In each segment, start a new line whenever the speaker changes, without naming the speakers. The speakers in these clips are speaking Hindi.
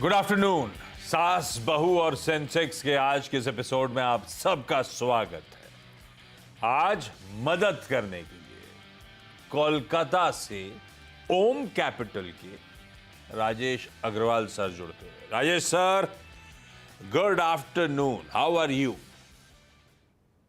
Good afternoon. सास बहू और सेंसेक्स के आज के इस एपिसोड में आप सबका स्वागत है। आज मदद करने के लिए कोलकाता से ओम कैपिटल के राजेश अग्रवाल सर जुड़ते हैं। Rajesh sir, good afternoon, how are you?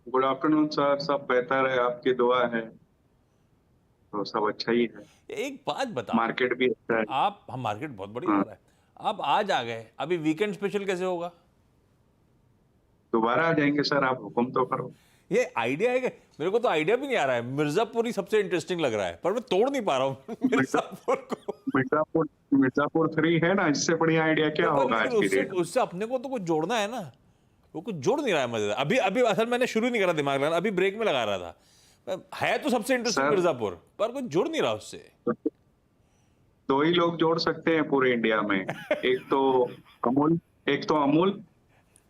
Good afternoon sir, सब बेहतर है, आपकी दुआ है तो सब अच्छा ही है।
एक बात बताओ,
मार्केट भी अच्छा है।
हम मार्केट बहुत बढ़िया हो
हाँ,
रहा है। आप आज आ गए, अभी वीकेंड स्पेशल कैसे होगा?
दोबारा आ जाएंगे सर, आप हुक्म तो करो।
ये आइडिया है कि मेरे को तो आइडिया भी नहीं आ रहा है। मिर्जापुर ही सबसे इंटरेस्टिंग लग रहा है, पर मैं तोड़ नहीं पा रहा हूँ
मिर्जा-
मिर्जापुर को।
मिर्जापुर मिर्जापुर 3 है ना, इससे बढ़िया आइडिया क्या
पर
होगा
लेकिन
आज की
उससे
डेट में।
उससे अपने को तो कुछ जोड़ना है ना। वो कुछ जोड़ नहीं रहा है मजेदार। अभी अभी असल मैंने शुरू नहीं करा दिमाग लगाना, अभी ब्रेक में लगा रहा था। है तो सबसे इंटरेस्टिंग
सर,
मिर्जापुर, पर कुछ जुड़ नहीं रहा उससे।
दो ही लोग जोड़ सकते हैं पूरे इंडिया में, अमूल एक तो अमूल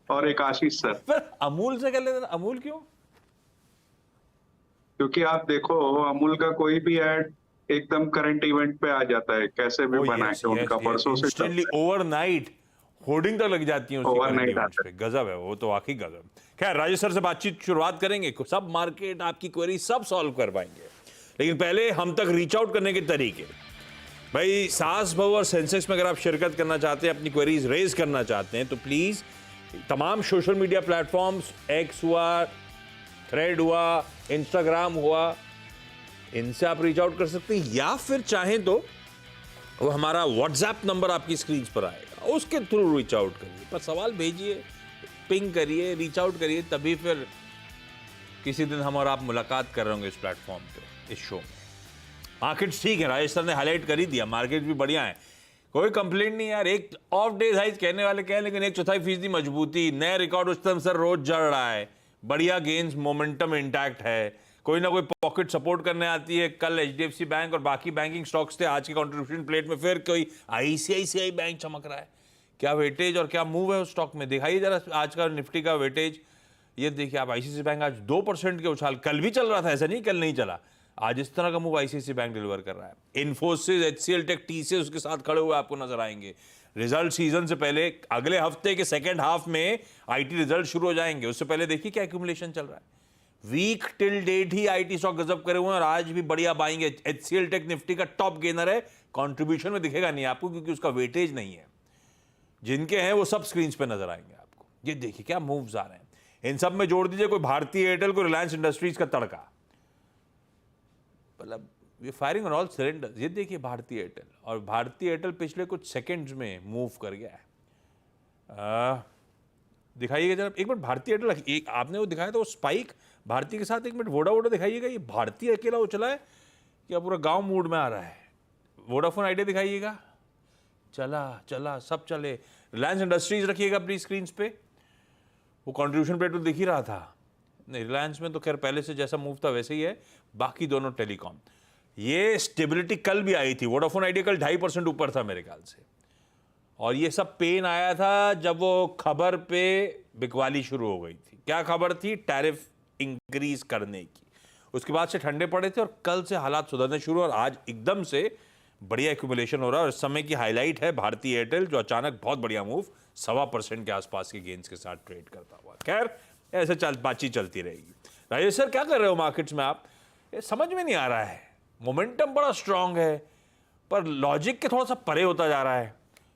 और एक आशीष सर।
पर अमूल से कर लेते, अमूल क्यों?
क्योंकि आप देखो, अमूल का कोई भी ऐड एकदम करंट इवेंट पे आ जाता है, कैसे भी
ओ
बना
यस
के
यस
उनका
यस,
परसों से
इंस्टेंटली
चलता है।
ओवरनाइट होर्डिंग तक लग जाती है उसकी करंट
ओवरनाइट
इवेंट्स
आता
पे। गजब है वो तो, वाकई गजब। खैर, राजेश सर से बातचीत शुरुआत करेंगे, सब मार्केट आपकी क्वेरी सब सॉल्व कर पाएंगे, लेकिन पहले हम तक रीच आउट करने के तरीके। भाई, सास बहू और सेंसेक्स में अगर आप शिरकत करना चाहते हैं, अपनी क्वेरीज रेज करना चाहते हैं, तो प्लीज तमाम सोशल मीडिया प्लेटफॉर्म्स, एक्स हुआ, थ्रेड हुआ, इंस्टाग्राम हुआ, इनसे आप रीच आउट कर सकते हैं, या फिर चाहें तो वो हमारा व्हाट्सएप नंबर आपकी स्क्रीन पर आएगा, उसके थ्रू रीच आउट करिए। पर सवाल भेजिए, पिंग करिए, रीच आउट करिए, तभी फिर किसी दिन हम और आप मुलाकात कर रहे होंगे इस प्लेटफॉर्म पे, इस शो में। मार्केट्स ठीक है, राजेश सर ने हाईलाइट कर ही दिया, मार्केट भी बढ़िया है, कोई कंप्लेंट नहीं यार। एक ऑफ डेज हाइज कहने वाले कहें, लेकिन 1/4% मजबूती, नए रिकॉर्ड उच्चतम सर रोज जड़ रहा है, बढ़िया गेन्स, मोमेंटम इंटैक्ट है, कोई ना कोई पॉकेट सपोर्ट करने आती है। कल एचडीएफसी बैंक और बाकी बैंकिंग स्टॉक्स थे, आज के कंट्रीब्यूशन प्लेट में फिर कोई आईसीआईसीआई बैंक चमक रहा है। क्या वेटेज और क्या मूव है उस स्टॉक में, दिखाइए जरा आज का निफ्टी का वेटेज। ये देखिए आप, आईसीआईसीआई बैंक आज 2% के उछाल, कल भी चल रहा था, ऐसा नहीं कल नहीं चला, आज इस तरह का मूव आईसीआईसीआई बैंक डिलीवर कर रहा है। इन्फोसिस, एचसीएल टेक, टीसीएस उसके साथ खड़े हुए आपको नजर आएंगे। रिजल्ट सीजन से पहले अगले हफ्ते के सेकंड हाफ में आईटी रिजल्ट शुरू हो जाएंगे, उससे पहले देखिए क्या एक्यूमुलेशन चल रहा है। वीक टिल डेट ही आईटी स्टॉक गजब करे हुए हैं और आज भी बढ़िया बाइंग है। एचसीएल टेक निफ्टी का टॉप गेनर है, कंट्रीब्यूशन में दिखेगा नहीं आपको क्योंकि उसका वेटेज नहीं है। जिनके हैं वो सब स्क्रीन पे नजर आएंगे आपको। ये देखिए क्या मूव्स आ रहे हैं, इन सब में जोड़ दीजिए कोई भारतीय एयरटेल, कोई रिलायंस इंडस्ट्रीज का तड़का, मतलब ये फायरिंग ऑन ऑल सिलेंडर्स। ये देखिए भारतीय एयरटेल, और भारतीय एयरटेल पिछले कुछ सेकंड्स में मूव कर गया है। दिखाइएगा जरा एक मिनट भारतीय एयरटेल, एक आपने वो दिखाया था वो स्पाइक भारतीय के साथ, एक मिनट वोडा दिखाइएगा। ये भारतीय अकेला उछला है क्या पूरा गांव मूड में आ रहा है? वोडाफोन आइडिया दिखाइएगा, चला चला सब चले। रिलायंस इंडस्ट्रीज रखिएगा अपनी स्क्रीन पे, वो कंट्रीब्यूशन प्लेट तो दिख ही रहा था। नहीं, रिलायंस में तो खैर पहले से जैसा मूव था वैसे ही है, बाकी दोनों टेलीकॉम। ये स्टेबिलिटी कल भी आई थी, वोडाफोन आइडिया कल 2.5% ऊपर था मेरे ख्याल से, और ये सब पेन आया था जब वो खबर पे बिकवाली शुरू हो गई थी। क्या खबर थी? टैरिफ इंक्रीज करने की। उसके बाद से ठंडे पड़े थे और कल से हालात सुधरने शुरू, और आज एकदम से बढ़िया एक्यूमुलेशन हो रहा है। और इस समय की हाईलाइट है भारतीय एयरटेल, जो अचानक बहुत बढ़िया मूव 1.25% के आसपास के गेंस के साथ ट्रेड करता हुआ। खैर, ऐसे बातचीत चलती रहेगी। राजेश सर, क्या कर रहे हो मार्केट्स में आप? ये समझ में नहीं आ रहा है, मोमेंटम बड़ा स्ट्रांग है पर लॉजिक के थोड़ा सा परे होता जा रहा है,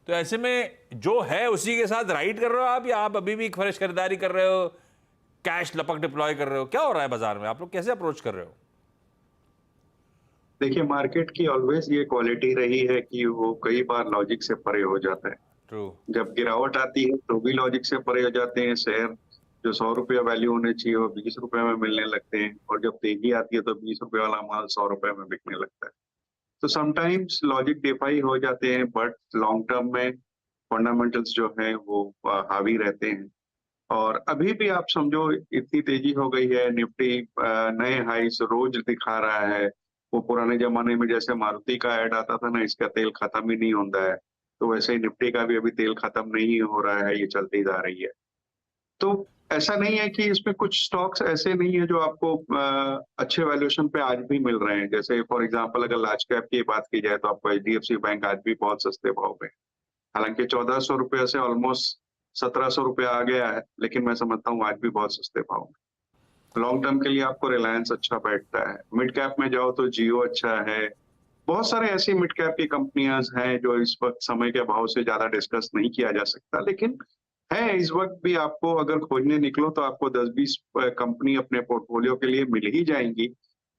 तो ऐसे में जो है उसी के साथ राइड कर रहे हो आप, या आप अभी भी फ्रेश खरीदारी कर रहे हो, कैश लपक डिप्लॉय कर रहे हो? क्या हो रहा है बाजार में, आप लोग कैसे अप्रोच कर रहे हो?
देखिए, मार्केट की ऑलवेज ये क्वालिटी रही है कि वो कई बार लॉजिक से परे हो जाता है।
ट्रू।
जब गिरावट आती है तो भी लॉजिक से परे हो जाते हैं। शेयर जो 100 रुपया वैल्यू होने चाहिए वो 20 रुपए में मिलने लगते हैं, और जब तेजी आती है तो 20 रुपए वाला माल 100 रुपए में बिकने लगता है। तो समटाइम्स लॉजिक डिफाई हो जाते हैं, बट लॉन्ग टर्म में फंडामेंटल्स जो है वो हावी रहते हैं। और अभी भी आप समझो, इतनी तेजी हो गई है, निफ्टी नए हाईस रोज दिखा रहा है। वो पुराने जमाने में जैसे मारुति का ऐड आता था ना, इसका तेल खत्म ही नहीं होता है, तो वैसे ही निफ्टी का भी अभी तेल खत्म नहीं हो रहा है, ये चलती जा रही है। तो ऐसा नहीं है कि इसमें कुछ स्टॉक्स ऐसे नहीं है जो आपको अच्छे वैल्यूएशन पे आज भी मिल रहे हैं। जैसे फॉर एग्जांपल अगर लार्ज कैप की बात की जाए तो आपको एचडीएफसी बैंक आज भी बहुत सस्ते भाव पे। हालांकि 1400 रुपये से ऑलमोस्ट 1700 रुपये आ गया है, लेकिन मैं समझता हूँ आज भी बहुत सस्ते भाव में। लॉन्ग टर्म के लिए आपको रिलायंस अच्छा बैठता है। मिड कैप में जाओ तो जियो अच्छा है। बहुत सारे ऐसी मिड कैप की कंपनियां हैं जो इस वक्त समय के अभाव से ज्यादा डिस्कस नहीं किया जा सकता, लेकिन है इस वक्त भी। आपको अगर खोजने निकलो तो आपको 10-20 कंपनी अपने पोर्टफोलियो के लिए मिल ही जाएंगी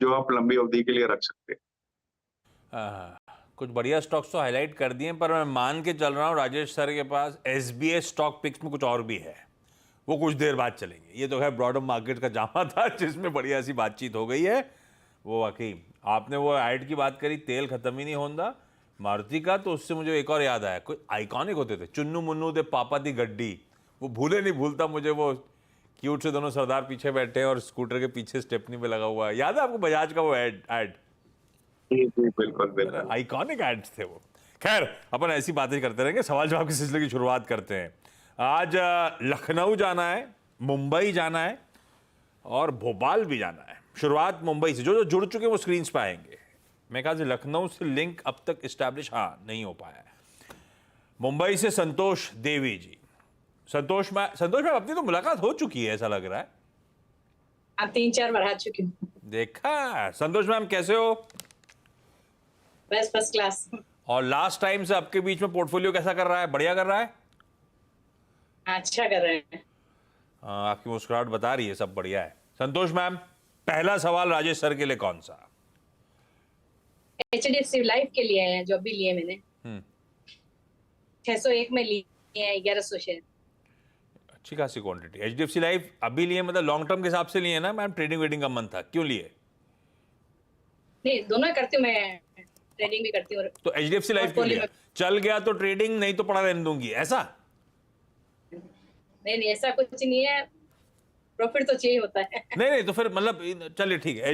जो आप लंबी अवधि के लिए रख सकते हैं।
कुछ बढ़िया स्टॉक्स तो हाईलाइट कर दिए, पर मैं मान के चल रहा हूँ राजेश सर के पास एसबीएस स्टॉक पिक्स में कुछ और भी है, वो कुछ देर बाद चलेंगे। ये तो है ब्रॉडर मार्केट का जामा था जिसमें बढ़िया सी बातचीत हो गई है। वो वाकई आपने वो ऐड की बात करी, तेल खत्म ही नहीं होता मारुति का, तो उससे मुझे एक और याद आया। कोई आइकॉनिक होते थे, चुन्नू मुन्नू दे पापा दी गड्डी, वो भूले नहीं भूलता मुझे। वो क्यूट से दोनों सरदार पीछे बैठे और स्कूटर के पीछे स्टेपनी पे लगा हुआ है। याद है आपको बजाज का वो ऐड?
जी जी, बिल्कुल बिल्कुल।
आइकॉनिक एड्स थे वो। खैर, अपन ऐसी बातें करते रहेंगे। सवाल जवाब के सिलसिले की शुरुआत करते हैं। आज लखनऊ जाना है, मुंबई जाना है और भोपाल भी जाना है। शुरुआत मुंबई से। जो जो जुड़ चुके हैं वो स्क्रीन पे आएंगे। मैं कहा लखनऊ से लिंक अब तक इस्टेब्लिश नहीं हो पाया है। मुंबई से संतोष देवी जी। संतोष मैम अपनी तो मुलाकात हो चुकी है ऐसा लग रहा है।
आप 3-4 बार आ चुकी हूँ।
देखा। संतोष मैम कैसे हो?
बस फर्स्ट क्लास।
और लास्ट टाइम से आपके बीच में पोर्टफोलियो कैसा कर रहा है? बढ़िया कर रहा है?
अच्छा कर रहे हैं।
आपकी मुस्कुराहट बता रही है सब बढ़िया है। संतोष मैम, पहला सवाल राजेश सर के लिए कौन सा?
HDFC लाइफ के लिए है, जो अभी लिए मैंने 601 में लिए हैं 1100 शेयर।
अच्छी खासी क्वांटिटी। HDFC लाइफ अभी लिए मतलब लॉन्ग टर्म के हिसाब से लिए ना मैम? ट्रेडिंग वेडिंग का मन था, क्यों लिए?
नहीं, दोनों करती हूँ मैं, ट्रेडिंग भी करती हूँ।
तो HDFC लाइफ क्यों लिया? चल गया तो ट्रेडिंग, नहीं तो पड़ा रहने दूंगी, ऐसा?
नहीं, ऐसा कुछ नहीं है, प्रॉफिट तो चाहिए होता है।
नहीं तो फिर मतलब चलिए ठीक है,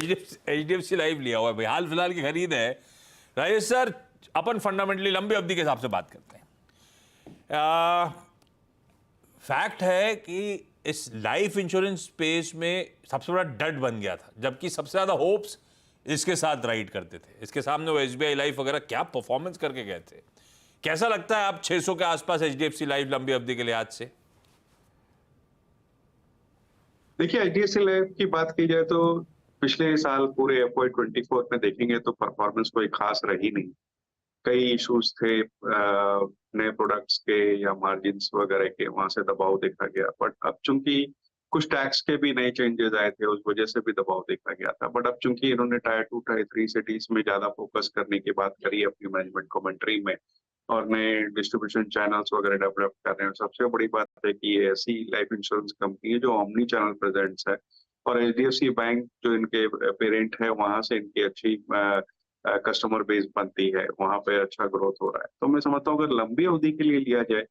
HDFC लाइफ लिया हुआ है भाई, हाल फिलहाल की खरीद है। राजेश सर, अपन फंडामेंटली लंबी अवधि के हिसाब से बात करते हैं। फैक्ट है कि इस लाइफ इंश्योरेंस स्पेस में सबसे बड़ा डट बन गया था, जबकि सबसे ज्यादा होप्स इसके साथ राइड करते थे। इसके सामने वो SBI लाइफ वगैरह क्या परफॉर्मेंस करके गए थे। कैसा लगता है आप 600 के आसपास HDFC लाइफ लंबी अवधि के लिहाज से?
देखिए, HDFC लाइफ की बात की जाए तो पिछले साल पूरे FY24 में देखेंगे तो परफॉर्मेंस कोई खास रही नहीं। कई इश्यूज थे नए प्रोडक्ट्स के या मार्जिन्स वगैरह के, वहां से दबाव देखा गया। बट अब चूंकि कुछ टैक्स के भी नए चेंजेस आए थे, उस वजह से भी दबाव देखा गया था। बट अब चूंकि इन्होंने टायर 2 टायर 3 सिटीज में ज्यादा फोकस करने की बात करी अपनी मैनेजमेंट कमेंट्री में, और नए डिस्ट्रीब्यूशन चैनल्स वगैरह डेवलप कर रहे हैं। सबसे बड़ी बात है कि ये ऐसी लाइफ इंश्योरेंस कंपनी है जो ओमनी चैनल प्रेजेंट्स है, और HDFC बैंक जो इनके पेरेंट है, वहां से इनकी अच्छी कस्टमर बेस बनती है, वहां पे अच्छा ग्रोथ हो रहा है। तो मैं समझता हूँ अगर लंबी अवधि के लिए लिया जाए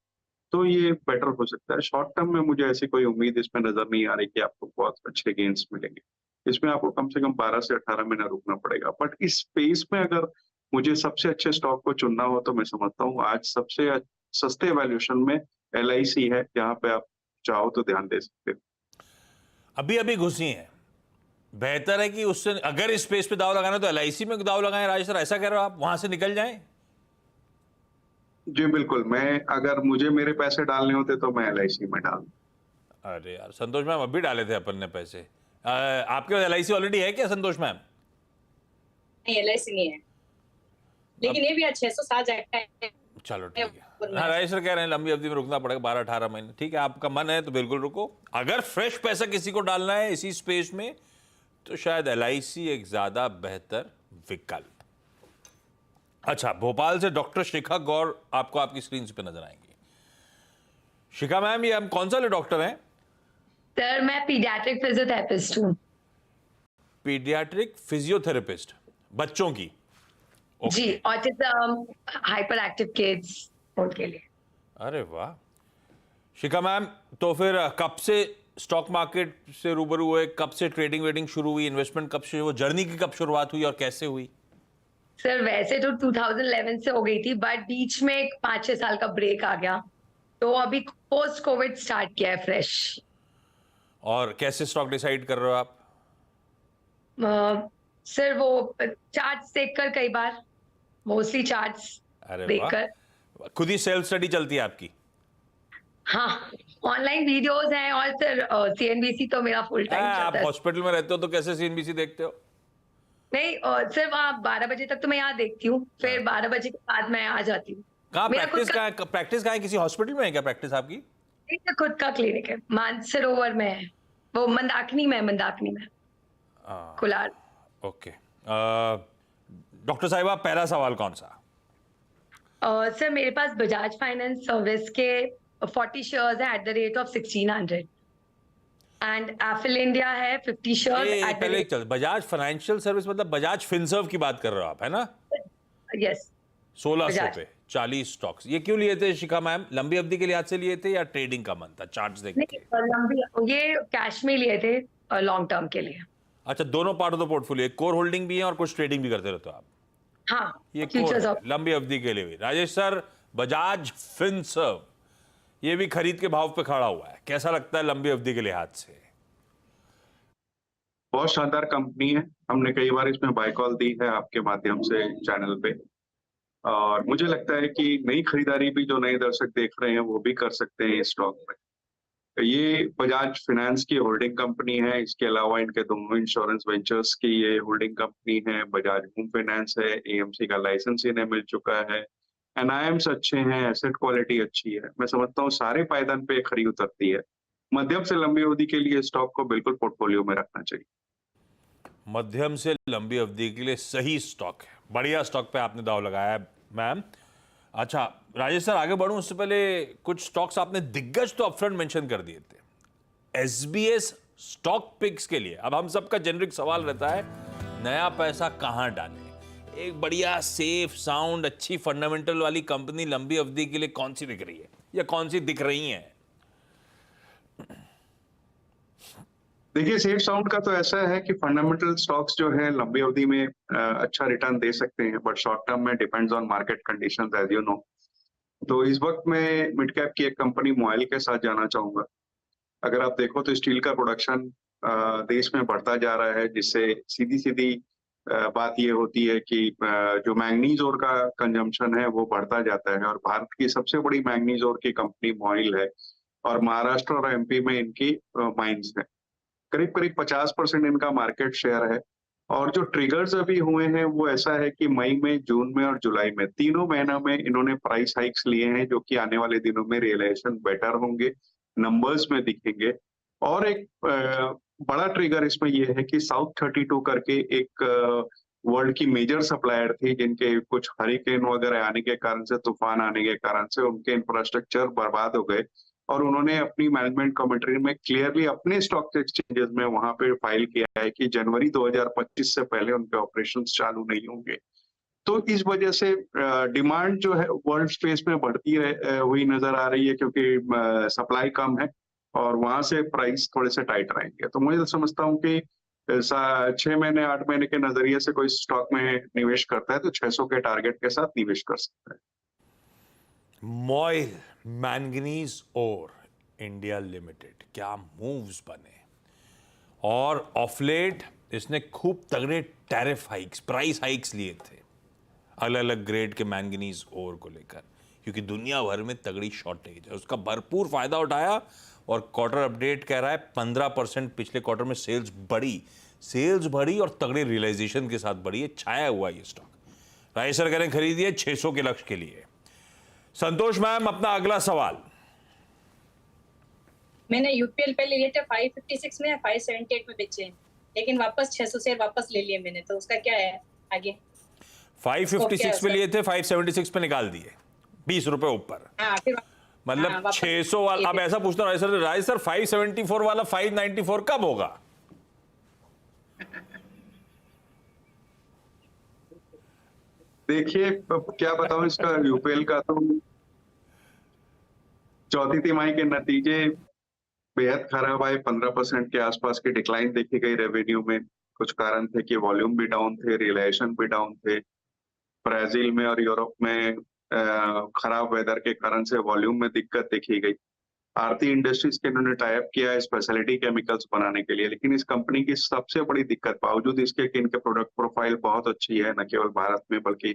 तो ये बेटर हो सकता है। शॉर्ट टर्म में मुझे ऐसी कोई उम्मीद इसमें नजर नहीं आ रही कि आपको बहुत अच्छे गेन्स मिलेंगे। इसमें आपको कम से कम 12 से 18 महीना रुकना पड़ेगा। बट इस स्पेस में अगर मुझे सबसे अच्छे स्टॉक को चुनना हो तो मैं समझता हूँ आज सबसे सस्ते वैल्यूएशन में LIC है, जहां पे आप चाहो तो ध्यान दे सकते हो।
अभी घुसी है, बेहतर है कि उससे अगर इस स्पेस पे दाव लगाना तो LIC में दाव लगाएं। राजेश सर, ऐसा कह रहे हो आप? वहां से निकल जाएं?
जी बिल्कुल। मैं अगर मुझे मेरे पैसे डालने होते तो मैं LIC में डाल।
अरे यार संतोष मैम, अभी डाले थे अपन ने पैसे। आपके पास LIC ऑलरेडी है क्या संतोष मैम?
नहीं, LIC नहीं है, लेकिन ये भी अच्छा 607 है।
चलो ठीक है। हाँ, राजेश सर कह रहे हैं लंबी अवधि में रुकना पड़ेगा 12-18 महीने। ठीक है, आपका मन है तो बिल्कुल रुको। अगर फ्रेश पैसा किसी को डालना है इसी स्पेस में तो शायद LIC एक ज्यादा बेहतर विकल्प। अच्छा, भोपाल से डॉक्टर शिखा गौर आपको आपकी स्क्रीन पे नजर आएंगी। शिखा मैम, ये हम कौन सा डॉक्टर हैं?
सर, मैं पीडियाट्रिक फिजियोथेरेपिस्ट हूँ।
पीडियाट्रिक फिजियोथेरेपिस्ट, बच्चों की?
जी, ऑटिज्म, हाइपर एक्टिव किड्स उनके लिए।
अरे वाह शिखा मैम, तो फिर कब से स्टॉक मार्केट से रूबरू हुए? कब से ट्रेडिंग वेडिंग शुरू हुई? इन्वेस्टमेंट कब से, वो जर्नी की कब शुरुआत हुई और कैसे हुई?
सर, वैसे तो 2011 से हो गई थी, बट बीच में एक 5-6 साल का ब्रेक आ गया, तो अभी पोस्ट कोविड स्टार्ट किया है फ्रेश।
और कैसे स्टॉक डिसाइड कर रहे हो आप?
सर, वो चार्ट्स देखकर, कई बार मोस्टली चार्ट्स
अरे
देखकर।
खुद ही सेल्फ स्टडी चलती है आपकी?
हाँ, ऑनलाइन वीडियोस हैं और सर सीएनबीसी तो मेरा फुल टाइम
आप
चलता है।
हॉस्पिटल में रहते हो तो कैसे सीएनबीसी देखते हो?
नहीं सिर्फ आप 12 बजे तक तो मैं यहाँ देखती हूँ, फिर 12 बजे के बाद मैं आ जाती हूँ।
कहाँ
मेरा खुद का
प्रैक्टिस कहाँ है? किसी हॉस्पिटल में है क्या प्रैक्टिस आपकी?
मेरा खुद का क्लिनिक है, मानसरोवर में है, वो मंदाकिनी में कुलार।
ओके। डॉक्टर साहिबा, पहला सवाल कौन सा?
सर मेरे पास बजाज फाइनेंस सर्विस के 40 शेयर्स है at the rate of 1600 and Eiffel India है 50 शेयर्स एट द
पहले
रेट।
चल, बजाज फाइनेंशियल सर्विस मतलब बजाज फिनसर्व की बात कर रहे हो आप, है ना?
यस
1600
बजाज।
पे 40 स्टॉक्स। ये क्यों लिए थे शिखा मैम? लंबी अवधि के लिहाज से लिए थे या ट्रेडिंग का मन था चार्ट्स देख
नहीं
के?
लंबी ये कैश में लिए थे लॉन्ग टर्म के लिए।
अच्छा, दोनों part of the portfolio, core holding भी है और कुछ ट्रेडिंग भी करते रहते हो आप?
हाँ
ये
फ्यूचर्स
core
ऑफ
है, लंबी अवधि के लिए भी। राजेश सर, बजाज फिनसर्व ये भी खरीद के भाव पे खड़ा हुआ है, कैसा लगता है लंबी अवधि के लिहाज से?
बहुत शानदार कंपनी है। हमने कई बार इसमें बाय कॉल दी है आपके माध्यम से चैनल पे, और मुझे लगता है कि नई खरीदारी भी जो नए दर्शक देख रहे हैं वो भी कर सकते हैं इस स्टॉक में। ये बजाज फाइनेंस की होल्डिंग कंपनी है। इसके अलावा इनके दोनों इंश्योरेंस वेंचर्स की ये होल्डिंग कंपनी है। बजाज होम फाइनेंस है, एएमसी का लाइसेंस इन्हें मिल चुका है, एनआईएम्स अच्छे हैं, एसेट क्वालिटी अच्छी है। मैं समझता हूँ सारे पायदान पे खरी उतरती है। मध्यम से लंबी अवधि के लिए स्टॉक को बिल्कुल पोर्टफोलियो में रखना चाहिए।
मध्यम से लंबी अवधि के लिए सही स्टॉक है, बढ़िया स्टॉक पे आपने दाव लगाया है मैम। अच्छा राजेश सर, आगे बढ़ूं उससे पहले कुछ स्टॉक्स आपने दिग्गज तो अपफ्रंट मेंशन कर दिए थे। एसबीएस स्टॉक पिक्स के लिए अब हम सबका जेनरिक सवाल रहता है, नया पैसा कहां डालें? एक बढ़िया सेफ साउंड अच्छी फंडामेंटल वाली कंपनी लंबी अवधि के लिए कौन सी दिख रही है या कौन सी दिख रही है?
देखिए, सेफ साउंड का तो ऐसा है कि फंडामेंटल स्टॉक्स जो है लंबी अवधि में अच्छा रिटर्न दे सकते हैं, बट शॉर्ट टर्म में depends on market conditions as you know. तो इस वक्त मैं मिड कैप की एक कंपनी मोइल के साथ जाना चाहूंगा। अगर आप देखो तो स्टील का प्रोडक्शन देश में बढ़ता जा रहा है, जिससे सीधी सीधी बात ये होती है कि जो मैंगनीज ओर का कंजम्पशन है वो बढ़ता जाता है, और भारत की सबसे बड़ी मैंगनीज ओर की कंपनी मोइल है, और महाराष्ट्र और एमपी में इनकी माइंस है। करीब करीब 50% इनका मार्केट शेयर है। और जो ट्रिगर्स अभी हुए हैं वो ऐसा है कि मई में, जून में और जुलाई में, तीनों महीनों में इन्होंने प्राइस हाइक्स लिए हैं, जो कि आने वाले दिनों में रियलाइजेशन बेटर होंगे, नंबर्स में दिखेंगे। और एक बड़ा ट्रिगर इसमें ये है कि साउथ 32 करके एक वर्ल्ड की मेजर सप्लायर थी, जिनके कुछ हरिकेन वगैरह आने के कारण से, तूफान आने के कारण से उनके इंफ्रास्ट्रक्चर बर्बाद हो गए, और उन्होंने अपनी मैनेजमेंट कमेंट्री में क्लियरली अपने स्टॉक एक्सचेंजेस में वहां पे फाइल किया है कि जनवरी 2025 से पहले उनके ऑपरेशंस चालू नहीं होंगे। तो इस वजह से डिमांड जो है वर्ल्ड स्पेस में बढ़ती हुई नजर आ रही है, क्योंकि सप्लाई कम है और वहां से प्राइस थोड़े से टाइट रहेंगे। तो मुझे तो समझता हूँ कि 6 महीने 8 महीने के नजरिए से कोई स्टॉक में निवेश करता है तो 600 के टारगेट के साथ निवेश कर सकता है।
MOIL manganese ore India limited, क्या मूव्स बने। और ऑफलेट इसने खूब तगड़े टैरिफ हाइक्स, प्राइस हाइक्स लिए थे अलग अलग ग्रेड के मैंगनीज ओर को लेकर, क्योंकि दुनिया भर में तगड़ी शॉर्टेज है। उसका भरपूर फायदा उठाया और क्वार्टर अपडेट कह रहा है 15% पिछले क्वार्टर में सेल्स बढ़ी और तगड़े रियलाइजेशन के साथ बढ़ी है। छाया हुआ ये स्टॉक। राजेश सर कह रहे हैं खरीदिए 600 के लक्ष्य के लिए। संतोष मैम, अपना अगला सवाल।
मैंने यूपीएल पहले लिए थे 556 में, 578 में बेचे, लेकिन वापस 600 शेयर वापस ले लिए मैंने, तो उसका क्या है आगे?
556 में लिए थे, 576 पे निकाल दिए, 20 रुपए ऊपर।
हाँ, फिर
मतलब 600 वाला। अब ऐसा पूछता हूँ राजेश सर 574 वाला 594 कब होगा?
देखिए, क्या बताऊं, इसका यूपीएल का तो चौथी तिमाही के नतीजे बेहद खराब आए। 15% के आसपास की डिक्लाइन देखी गई रेवेन्यू में। कुछ कारण थे कि वॉल्यूम भी डाउन थे, रियलाइजेशन भी डाउन थे। ब्राजील में और यूरोप में खराब वेदर के कारण से वॉल्यूम में दिक्कत देखी गई। आरती इंडस्ट्रीज के इन्होंने टाइप किया है स्पेशलिटी केमिकल्स बनाने के लिए, लेकिन इस कंपनी की सबसे बड़ी दिक्कत, बावजूद इसके कि इनके प्रोडक्ट प्रोफाइल बहुत अच्छी है, न केवल भारत में बल्कि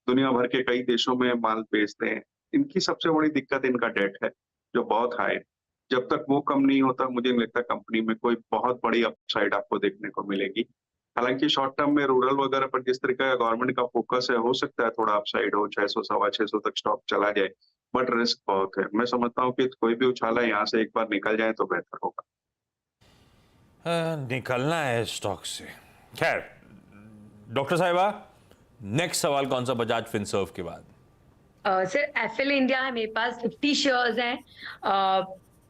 दुनिया भर के कई देशों में माल बेचते हैं, इनकी सबसे बड़ी दिक्कत इनका डेट है, जो बहुत हाई है। जब तक वो कम नहीं होता, मुझे नहीं लगता कंपनी में कोई बहुत बड़ी अपसाइड आपको देखने को मिलेगी। हालाँकि शॉर्ट टर्म में रूरल वगैरह पर जिस तरीके का गवर्नमेंट का फोकस है, हो सकता है थोड़ा अपसाइड हो, 600 सवा 600 तक स्टॉक चला जाए, बट रिस्क बहुत है। मैं समझता हूँ कि कोई भी उछाला यहाँ से एक बार निकल जाए तो बेहतर होगा।
निकलना है स्टॉक से। खैर डॉक्टर साहिबा, नेक्स्ट सवाल कौन सा बजाज फिनसर्व के बाद?
सर एफएल इंडिया है मेरे पास, 50 शेयर्स हैं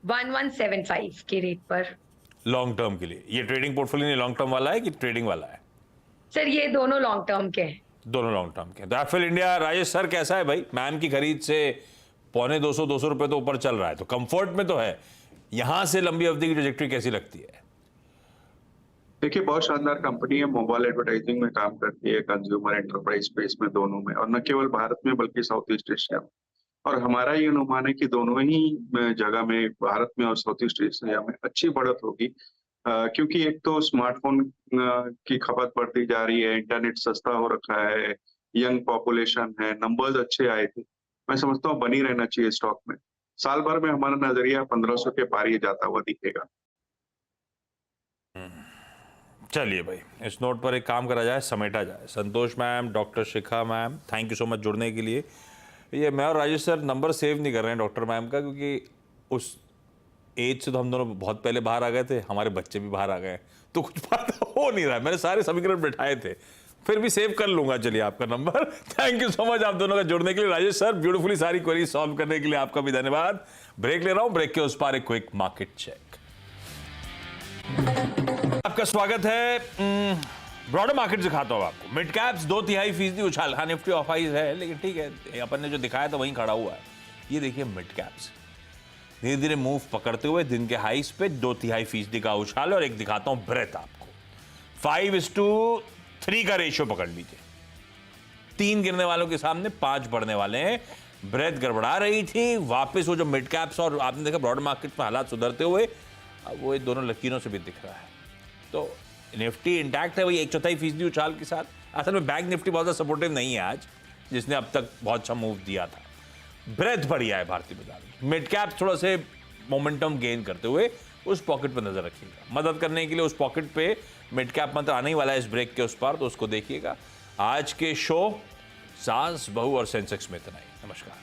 1175 के रेट पर।
लॉन्ग टर्म के लिए ये ट्रेडिंग पोर्टफोलियो नहीं, लॉन्ग टर्म वाला है कि ट्रेडिंग वाला है?
सर ये दोनों लॉन्ग टर्म के हैं।
दोनों लॉन्ग टर्म के। तो एफएल इंडिया, राजेश सर कैसा है भाई? मैम की खरीद से पौने 200 रुपए तो ऊपर चल रहा है, तो कंफर्ट में तो है। यहां से लंबी अवधि की ट्रैजेक्टरी कैसी लगती है?
देखिए, बहुत शानदार कंपनी है, मोबाइल एडवर्टाइजिंग में काम करती है, कंज्यूमर एंटरप्राइज स्पेस में, दोनों में, और न केवल भारत में बल्कि साउथ ईस्ट एशिया में। और हमारा ये अनुमान है कि दोनों ही जगह में, भारत में और साउथ ईस्ट एशिया में अच्छी बढ़त होगी, क्योंकि एक तो स्मार्टफोन की खपत बढ़ती जा रही है, इंटरनेट सस्ता हो रखा है, यंग पॉपुलेशन है, नंबर्स अच्छे आए थे। मैं समझता हूँ बनी रहना चाहिए स्टॉक में। साल भर में हमारा नजरिया 1500 के पार ये जाता हुआ दिखेगा।
चलिए भाई, इस नोट पर एक काम करा जाए, समेटा जाए। Santosh ma'am, doctor Shikha ma'am, thank you so much जुड़ने के लिए। ये मैं और राजेश सर नंबर सेव नहीं कर रहे हैं डॉक्टर मैम का, क्योंकि उस एज से तो हम दोनों बहुत पहले बाहर आ गए थे, हमारे बच्चे भी बाहर आ गए, तो कुछ बात हो नहीं रहा है। मैंने सारे समीकरण बैठाए थे, फिर भी सेव कर लूंगा। चलिए आपका number. Thank you so much आप दोनों का जुड़ने के लिए। राजेश सर, ब्यूटीफुली सारी क्वेरी सॉल्व करने के लिए आपका भी धन्यवाद। ब्रेक ले रहा हूं, ब्रेक के उस पार एक क्विक मार्केट चेक। आपका स्वागत है। ब्रॉडर मार्केट दिखाता हूं आपको। मिड कैप्स 2/3% उछाल। हाँ, निफ्टी ऑफ हाइज है, लेकिन ठीक है, अपन ने जो दिखाया था वहीं खड़ा हुआ है। ये देखिए मिड कैप्स धीरे धीरे मूव पकड़ते हुए दिन के हाइस पे 2/3% का उछाल। और एक दिखाता हूं ब्रेथ आपको, 5:3 का रेशियो पकड़ लीजिए। 3 गिरने वालों के सामने 5 बढ़ने वाले हैं। ब्रेथ गड़बड़ा रही थी, वापस वो जो मिड कैप्स और आपने देखा ब्रॉडर मार्केट में हालात सुधरते हुए, अब वो दोनों लकीरों से भी दिख रहा है। तो निफ्टी इंटैक्ट है, वही 1/4% उछाल के साथ। असल में बैंक निफ्टी बहुत ज़्यादा सपोर्टिव नहीं है आज, जिसने अब तक बहुत अच्छा मूव दिया था। ब्रेथ बढ़िया है भारतीय बाजार में। मिड कैप थोड़ा से मोमेंटम गेन करते हुए उस पॉकेट पर नजर रखिएगा। मदद करने के लिए उस पॉकेट पे मिड कैप मंत्र आने ही वाला है इस ब्रेक के उस पार, तो उसको देखिएगा। आज के शो सास, बहू और सेंसेक्स में इतना ही। नमस्कार।